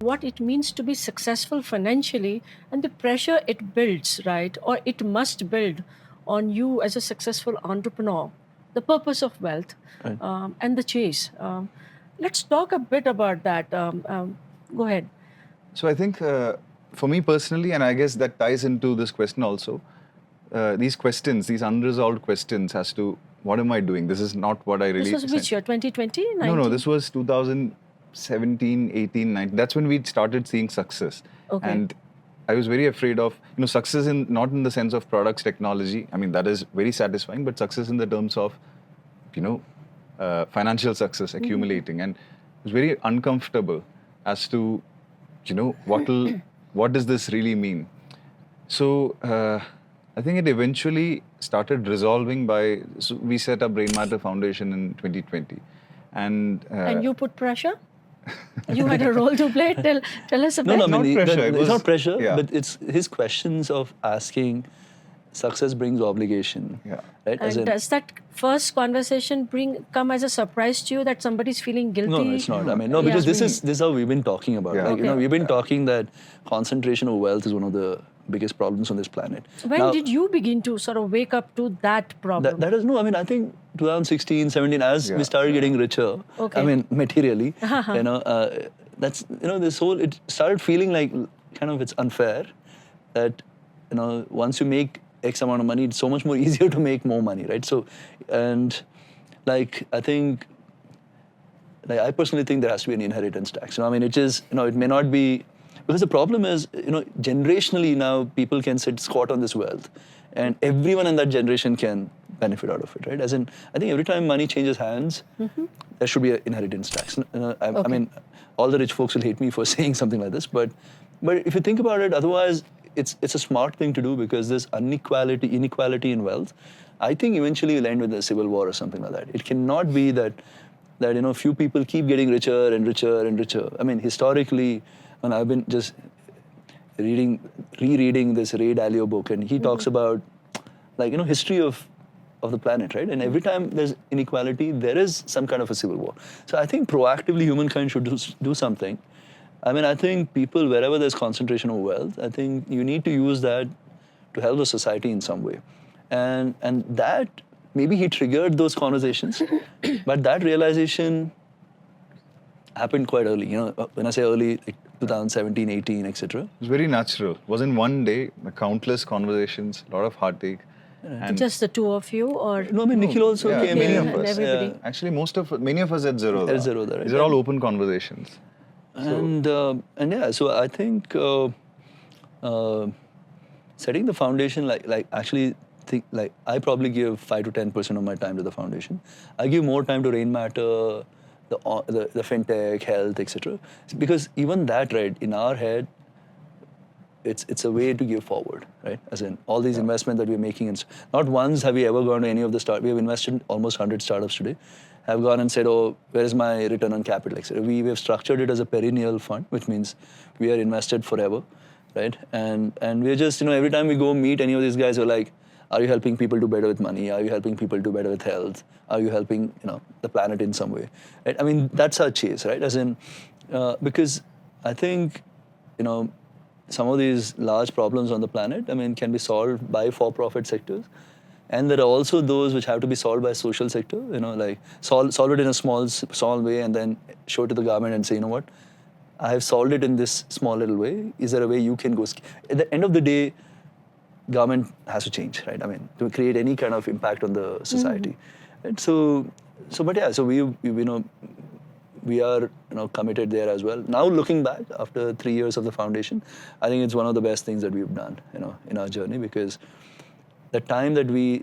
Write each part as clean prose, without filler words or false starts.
what it means to be successful financially and the pressure it builds, right? Or it must build on you as a successful entrepreneur, the purpose of wealth, Right. and the chase. Let's talk a bit about that. Go ahead. So I think for me personally, and I guess that ties into this question also, these questions, these unresolved questions as to what am I doing? This is not what I really... This was which year, 2020? No, this was 2017, 18, 19. That's when we started seeing success. Okay. And I was very afraid of, success in not in the sense of products, technology. I mean, that is very satisfying, but success in the terms of, financial success accumulating. And it was very uncomfortable as to, what does this really mean? So I think it eventually started resolving so we set up Rainmatter Foundation in 2020. And you put pressure? You had a role to play. Tell us a bit. No, I mean, not pressure. it's not pressure, yeah. but it's his questions of asking, success brings obligation. Yeah. Right? And does that first conversation come as a surprise to you that somebody's feeling guilty? No, it's not. I mean, no, because this is how we've been talking about. Yeah. Like, we've been talking that concentration of wealth is one of the biggest problems on this planet. When did you begin to sort of wake up to that problem? That is, I think 2016, 17, as we started getting richer, I mean, materially, that's, this whole, it started feeling like kind of it's unfair that, once you make X amount of money, it's so much more easier to make more money, right? So, and like, I think, like, I personally think there has to be an inheritance tax. I mean, it is, it may not be, because the problem is, generationally now people can sit squat on this wealth and everyone in that generation can benefit out of it, right? As in, I think every time money changes hands, there should be an inheritance tax. I mean, all the rich folks will hate me for saying something like this, but if you think about it, otherwise, it's a smart thing to do because there's inequality in wealth. I think eventually you'll end with a civil war or something like that. It cannot be that few people keep getting richer and richer and richer. I mean, historically, and I've been just rereading this Ray Dalio book, and he talks about, like, history of the planet, right? And every time there's inequality, there is some kind of a civil war. So I think proactively humankind should do something. I mean, I think people, wherever there's concentration of wealth, I think you need to use that to help the society in some way. And that, maybe he triggered those conversations, but that realization happened quite early. When I say early, like 2017, 18, etc. It was very natural. It wasn't one day, countless conversations, a lot of heartache. And just the two of you, or no? I mean, Nikhil also came many in. of us. Everybody. Actually, many of us at Zerodha. At Zerodha, right? These are all open conversations. And yeah, so I think setting the foundation, like actually think, like, I probably give 5 to 10% of my time to the foundation. I give more time to Rainmatter, the fintech, health, etc. Because even that, right, in our head, it's a way to give forward, right? As in all these investments that we're making, and not once have we ever gone to any of the we have invested in almost 100 startups today, have gone and said, oh, where is my return on capital, etc. We have structured it as a perennial fund, which means we are invested forever, right? And we're just, every time we go meet any of these guys, we're like, are you helping people do better with money? Are you helping people do better with health? Are you helping, the planet in some way? Right? I mean, that's our chase, right? As in, because I think, some of these large problems on the planet, I mean, can be solved by for-profit sectors. And there are also those which have to be solved by social sector, like solve it in a small way and then show it to the government and say, you know what, I have solved it in this small little way. Is there a way you can go? At the end of the day, government has to change, right? I mean, to create any kind of impact on the society. Right? So we are committed there as well. Now looking back after 3 years of the foundation, I think it's one of the best things that we've done, in our journey, because the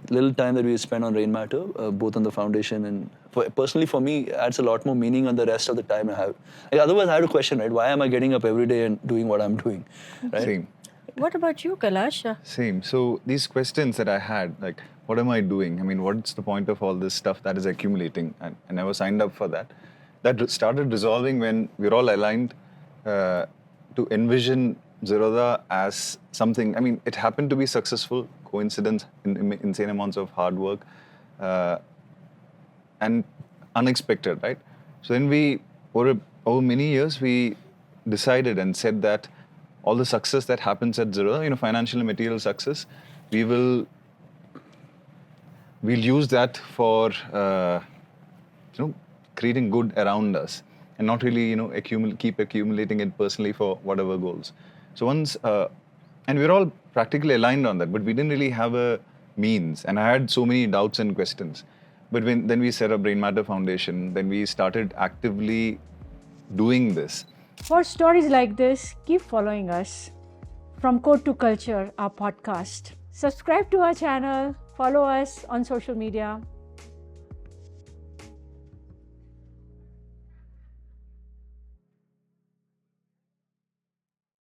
little time that we spend on Rainmatter, both on the foundation and personally for me, adds a lot more meaning on the rest of the time I have. Like, otherwise I had a question, right? Why am I getting up every day and doing what I'm doing? Right? Same. What about you, Kailash? Same. So these questions that I had, like, what am I doing? I mean, what's the point of all this stuff that is accumulating? And I never signed up for that. That started resolving when we're all aligned to envision Zerodha as something. I mean, it happened to be successful, coincidence, insane amounts of hard work, and unexpected, right? So then over many years, we decided and said that all the success that happens at Zerodha, financial and material success, we'll use that for creating good around us, and not really keep accumulating it personally for whatever goals. So once and we're all practically aligned on that, but we didn't really have a means, and I had so many doubts and questions. But then we set up Rainmatter Foundation, then we started actively doing this. For stories like this, keep following us. From Code to Culture, our podcast. Subscribe to our channel, follow us on social media.